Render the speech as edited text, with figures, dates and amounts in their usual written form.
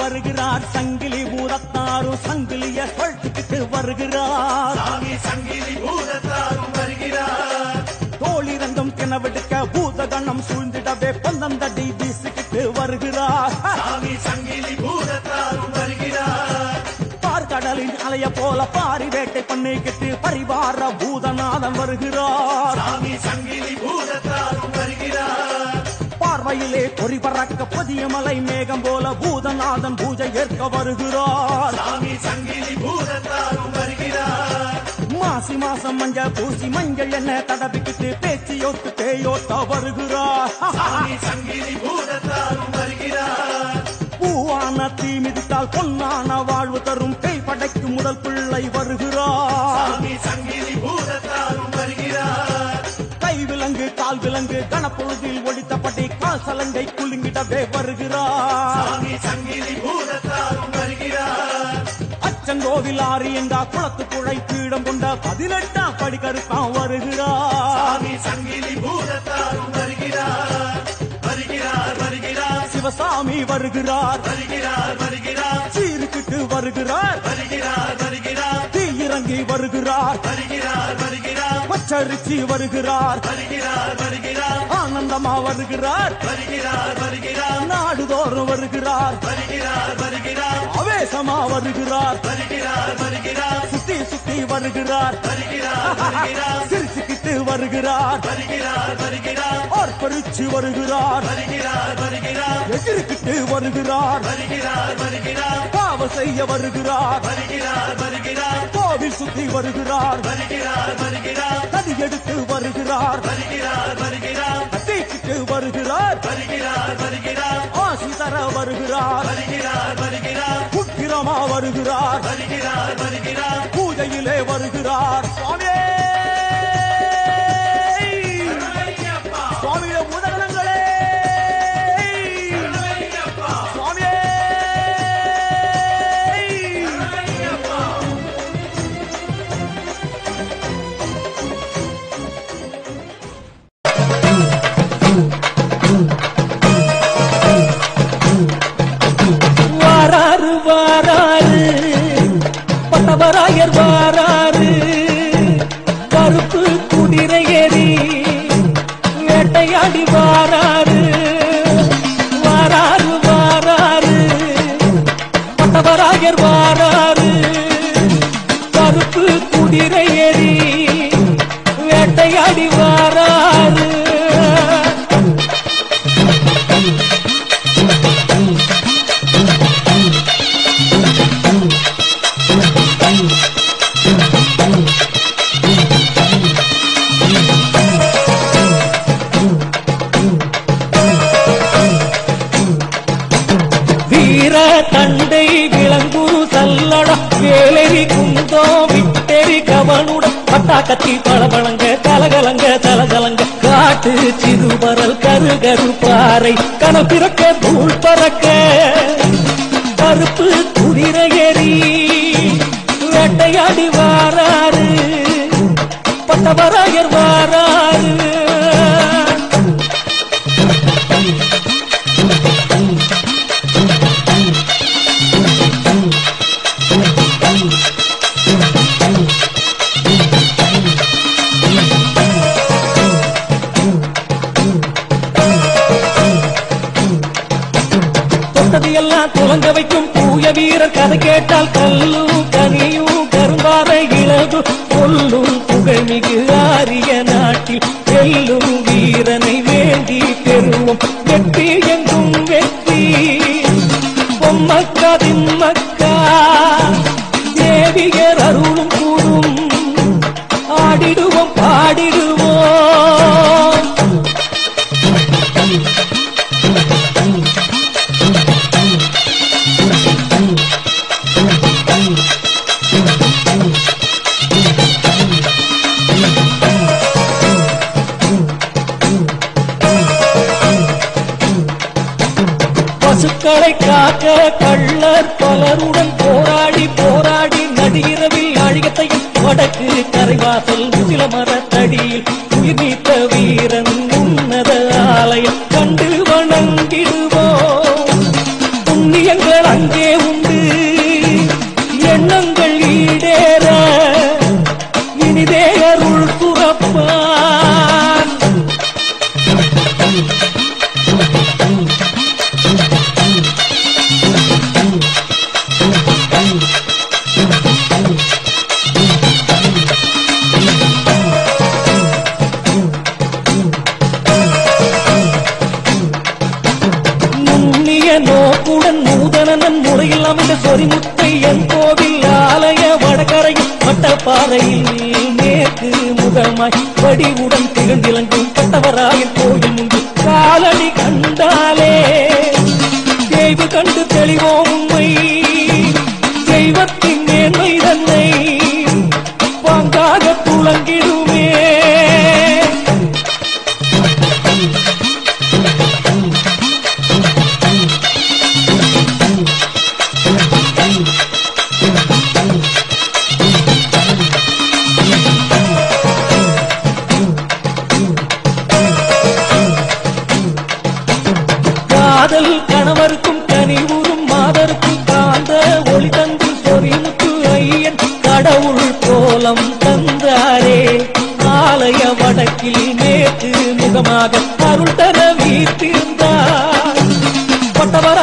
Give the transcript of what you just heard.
வருகிறார் சங்கிலி பூதத்தாரும் சங்கிலிய சொல்லிக்கிட்டு வருகிறார் சாமி சங்கிலி பூதத்தாரும் வருகிறார் தோழி ரங்கம் கிணவெடுக்க பூதகணம் சூழ்ந்திடவே பந்தந்தடி வீசிக்கிட்டு வருகிறார் சாமி சங்கிலி பூதத்தாரும் வருகிறார் பார்க்கடலின் அலைய போல பாரி வேட்டை பண்ணிக்கிட்டு பரிவார பூதநாதன் வருகிறார் சாமி சங்கிலி பூதத்தாரும் வருகிறார் பார்வையிலே பொறி பறக்க புதிய மலை மேகம் போல பூதநாதன் பூஜை ஏற்க வருகிறார் சாமி சங்கிலி பூதத்தாரும் வருகிறார் மாசி மாசம் மஞ்சள் பூசி மஞ்சள் என்ன தடவிக்கிட்டு பேச்சியோட்டு பேயோட்ட வருகிறார் சாமி சங்கிலி பூதத்தாரும் வருகிறார் பூவான தீ மிதித்தால் பொன்னான வாழ்வு தரும் பேய் படைக்கும் முதல் பிள்ளை வருகிறார் சாமி சங்கிலி பூதத்தாரும் வருகிறார் கை விலங்கு கால் விலங்கு கணப்பொழுதில் ஒடித்தபடி கால் சலங்கை குலுங்கிடவே வருகிறார் சாமி சங்கிலி பூதத்தாரும் வருகிறார் அச்சங்கோவில் ஆறு என்றா குளத்து குழை பீடம் கொண்ட 18ஆம் படி கருத்தான் வருகிறார் சாமி சங்கிலி பூதத்தாரும் வருகிறார் வருகிறார் வருகிறார் சிவசாமி வருகிறார் வருகிறார் வருகிறார் சீருக்கிட்டு வருகிறார் வருகிறார் வருகிறார் தீ இறங்கி வருகிறார் வருகிறார் வருகிறார் பச்சரிச்சி வருகிறார் வருகிறார் வருகிறார் ஆனந்தமா வருகிறார் வருகிறார் வருகிறார் நாடுதோறும் வருகிறார் வருகிறார் வருகிறார் ஆவேசமா வருகிறார் வருகிறார் வருகிறார் சுத்தி சுத்தி வருகிறார் வருகிறார் வருகிறார் சிரிச்சுக்கிட்டு வருகிறார் வருகிறார் வருகிறார் ஆர்ப்பரிச்சு வருகிறார் வருகிறார் வருகிறார் எதிர்க்கிட்டு வருகிறார் வருகிறார் வருகிறார் பாவ செய்ய வருகிறார் வருகிறார் வருகிறார் கோவில் சுத்தி வருகிறார் வருகிறார் வருகிறார் கதி எடுத்து வருகிறார் வருகிறார் வருகிறார் கத்திக்கிட்டு வருகிறார் வருகிறார் வருகிறார் ஆசி தர வருகிறார் வருகிறார் வருகிறார் உக்கிரமா வருகிறார் வருகிறார் வருகிறார் பூஜையிலே வருகிறார் சுவாமியே சுவாமிய பூதகணங்களே சுவாமியே வாராரு வாராரு பட்டவராயர் வாராரு கருப்பு குதிரை ஏறி வேட்டையாடி வாராரு வாராரு வாராரு பட்டவராயர் வாராரு கருப்பு குதிரை ஏறி வேட்டையாடி வாராரு வீர தண்டை விளங்குரு சல்லட வேலரி குந்தோ விட்டெறி கவனுடன் பட்டா கத்தி பளபளங்க கலகலங்க தலகலங்க காட்டு சிறுபரல் கருகரு பாறை கனப்பிறக்க தூள் பறக்க கருப்பு குதிரை ஏறி வேட்டையாடி வாராரு பட்டவராயர் வாராரு எல்லாம் துவங்க வைக்கும் தூய வீரர் கதை கேட்டால் கல்லும் கனியும் கரும்பாறை இழகு கொல்லும் புகழ்மிகு ஆரிய நாட்டில் வெல்லும் வீரனை வேண்டி பெறுவோம் வெற்றி எங்கும் வெற்றி பொம்மக்கா திம்மக்கா தேவியர் அருளும் கூடும் ஆடிடுவோம் பாடிடுவோம் பசுக்களை காக்க கள்ளர் பலருடன் போராடி போராடி நடுகிறவில் அழிகத்தையும் வடக்கு கரைவாசல் முசிலமர தடியில் உயிர் நீத்த வீரன் உன்னத ஆலயம் கண்டு வணங்கிடுவோம் புண்ணியங்கள் காவல் அங்கே உண்டு எண்ணங்கள் ஈடேற இனிதே அருள் துறப்பான் நோக்குடன் நூதனன் முறையில் அமைந்த சொரிமுத்தை என் கோவில் ஆலய வடகரையில் மட்டப்பாறையில் மேற்கு முகமாய் வடிவுடன் திகழ்ந்திலங்கும் பட்டவராயன் கோயில் முன்பு காலடி கண்டாலே தெய்வு கண்டு தெளிவோம் உண்மை தெய்வத்தின் மேன்மை தன்னை வாங்காக துளங்கிடுமே காதல் கணவருக்கும் கனிவுறும் மாதருக்கும் காந்த ஒளி தந்து சொரிமுத்து ஐயன் கடவுள் கோலம் தந்தாரே ஆலய வடக்கில் மேற்கு முகமாக அருள் தர வீட்டிருந்தார் பட்டவர